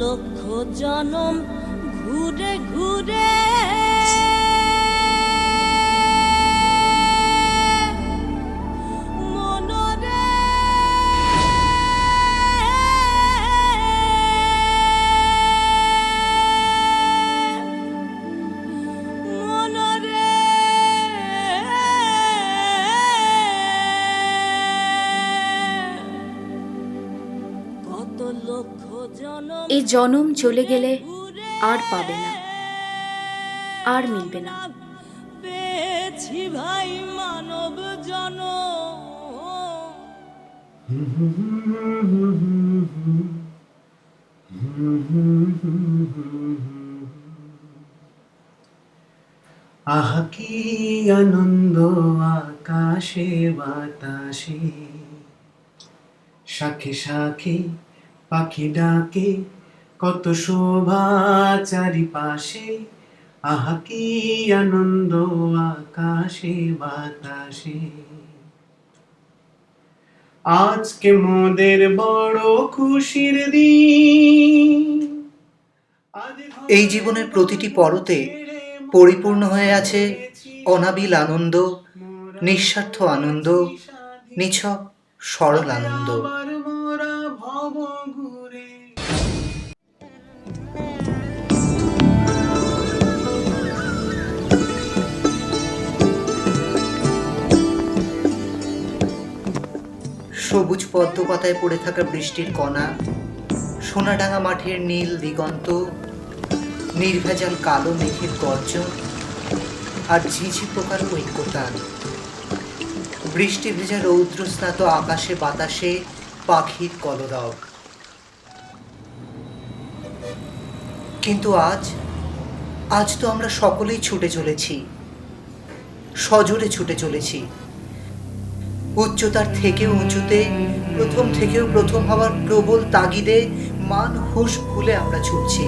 লক্ষ জনম ঘুরে ঘুরে মনরে মনরে কত লক্ষ জনম এই জনম চলে গেলে আর পাবে না, আর মিলবে না। পেয়েছি ভাই মানব জনম। আহা কি আনন্দ আকাশে বাতাসে, শাখে শাখে পাখি ডাকে, কত শোভা চারিপাশে। আহা কি আনন্দ আকাশে বাতাসে। আজকে মোদের বড় খুশির দিন। এই জীবনের প্রতিটি পরতে পরিপূর্ণ হয়ে আছে অনাবিল আনন্দ, নিঃস্বার্থ আনন্দ, নিছক সরল আনন্দ। সবুজ পদ্ম পাতায় পড়ে থাকা বৃষ্টির কণা, সোনাডাঙ্গা মাঠের নীল দিগন্ত, নির্ভেজাল কালো মেঘের গর্জন আর ঝিঝি পোকার ঐক্যতান, বৃষ্টি ভেজা রৌদ্র স্নাত আকাশে বাতাসে পাখির কলরব। কিন্তু আজ তো আমরা সকলেই ছুটে চলেছি, সজোরে ছুটে চলেছি, উচ্চতার থেকেও উঁচুতে, প্রথম থেকেও প্রথম হওয়ার প্রবল তাগিদে মান হুঁশ ভুলে আমরা ছুটছি।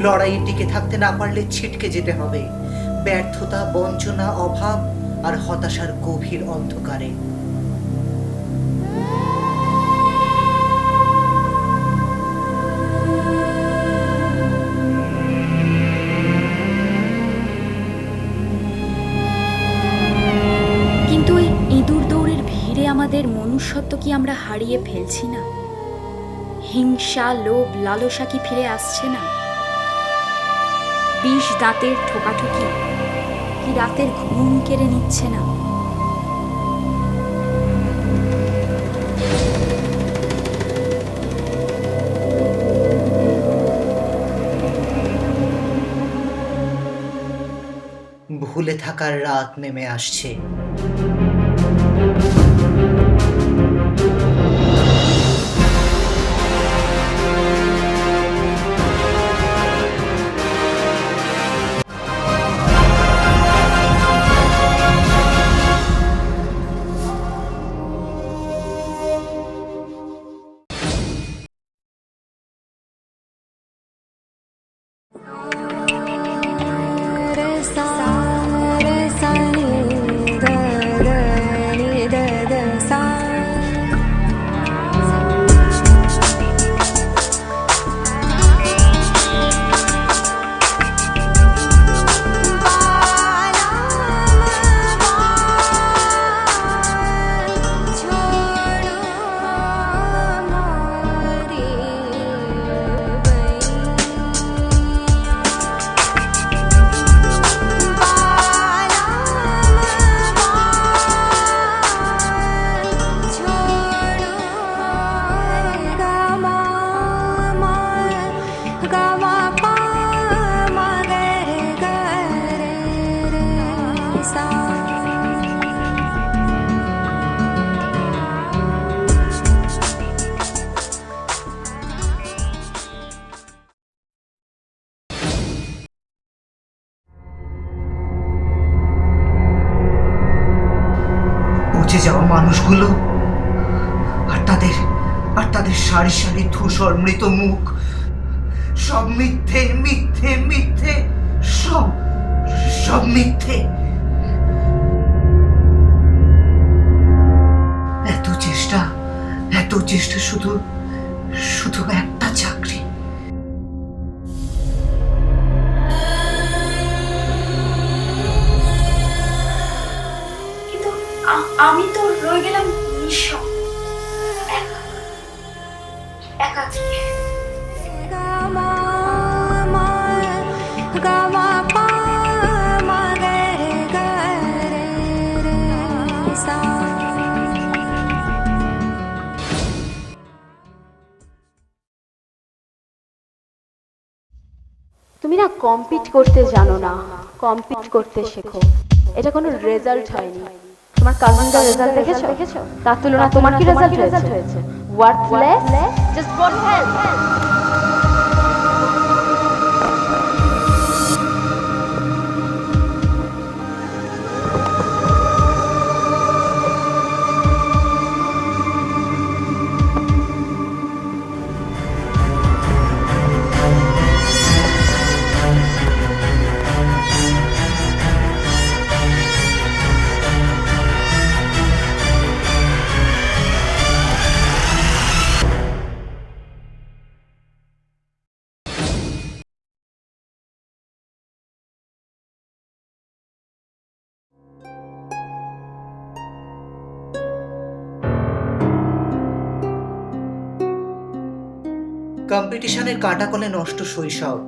লড়াইয়ে টিকে থাকতে না পারলে ছিটকে যেতে হবে ব্যর্থতা, বঞ্চনা, অভাব আর হতাশার গভীর অন্ধকারে। কিন্তু এই ইঁদুর দৌড়ের ভিড়ে আমাদের মনুষ্যত্ব কি আমরা হারিয়ে ফেলছি না? হিংসা, লোভ, লালসা কি ফিরে আসছে না? বিষ দাঁতের ঠোকাঠুকি কি রাতের ঘুম কেড়ে নিচ্ছে না? ভুলে থাকার রাত নেমে আসছে। পচে যাওয়া মানুষগুলো আর তাদের সারি সারি ধূসর মৃত মুখ, সব মিথ্যে মিথ্যে মিথ্যে, সব মিথ্যে। এত চেষ্টা শুধু একটা চাকরি। আমি তো রয়ে গেলাম নিঃস্ব, একাকী। তুমি না কম্পিট করতে জানো না, কম্পিট করতে শেখো। এটা কোনো রেজাল্ট হয়নি। তোমার কাজিনদের রেজাল্ট দেখেছো? তার তুলনায় তোমার কি রেজাল্ট হয়েছে? Worthless, just got help. কম্পিটিশনের কাঁটাকলে নষ্ট শৈশব,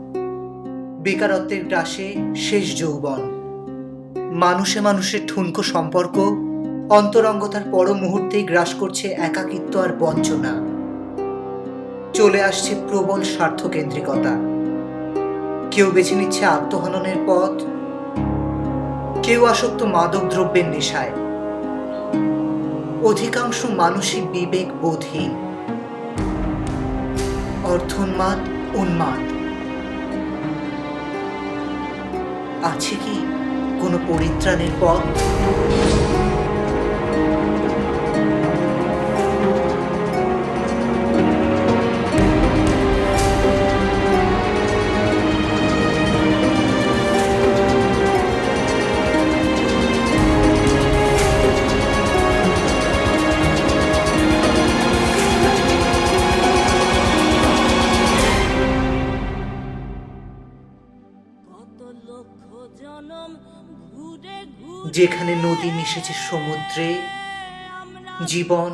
বেকারত্বের গ্রাসে শেষ যৌবন, মানুষে মানুষের ঠুনকো সম্পর্ক, অন্তরঙ্গতার পর মুহূর্তেই গ্রাস করছে একাকিত্ব আর বঞ্চনা। চলে আসছে প্রবল স্বার্থকেন্দ্রিকতা। কেউ বেছে নিচ্ছে আত্মহননের পথ, কেউ আসক্ত মাদক দ্রব্যের নেশায়। অধিকাংশ মানুষই বিবেক বোধহীন, অর্থোন্মাদ, উন্মাদ। আছে কি কোনো পরিত্রাণের পথ? কত লক্ষ জনম ঘুরে ঘুরে যেখানে নদী মিশেছে সমুদ্রে, আমরা জীবন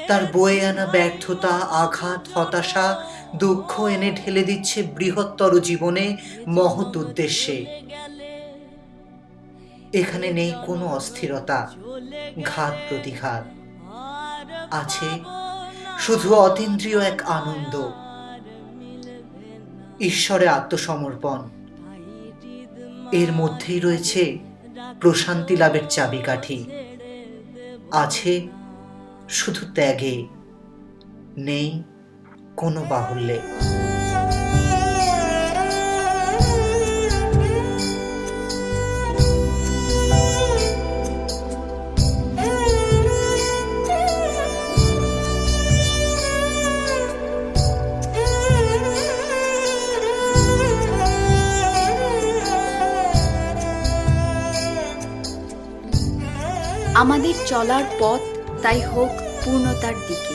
তার বয়ে আনা ব্যর্থতা, আঘাত, হতাশা, দুঃখ এনে ঢেলে দিচ্ছে বৃহত্তর জীবনে মহৎ উদ্দেশ্যে। গেলে এখানে নেই কোনো অস্থিরতা, ঘাত প্রতিঘাত। আর আছে শুধু অতীন্দ্রিয় এক আনন্দ, ঈশ্বরে আত্মসমর্পণ। এর মধ্যেই রয়েছে প্রশান্তি লাভের চাবিকাঠি। আছে শুধু ত্যাগে, নেই কোনো বাহুল্যে। আমাদের চলার পথ তাই হোক পূর্ণতার দিকে,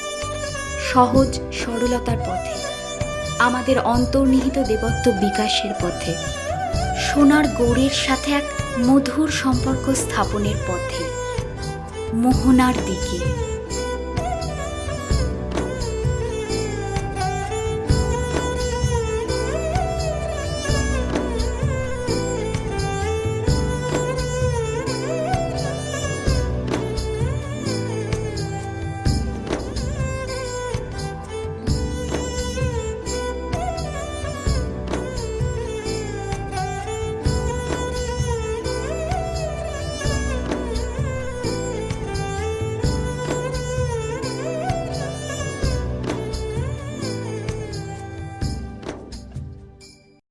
সহজ সরলতার পথে, আমাদের অন্তর্নিহিত দেবত্ব বিকাশের পথে, সোনার গৌড়ের সাথে এক মধুর সম্পর্ক স্থাপনের পথে, মোহনার দিকে।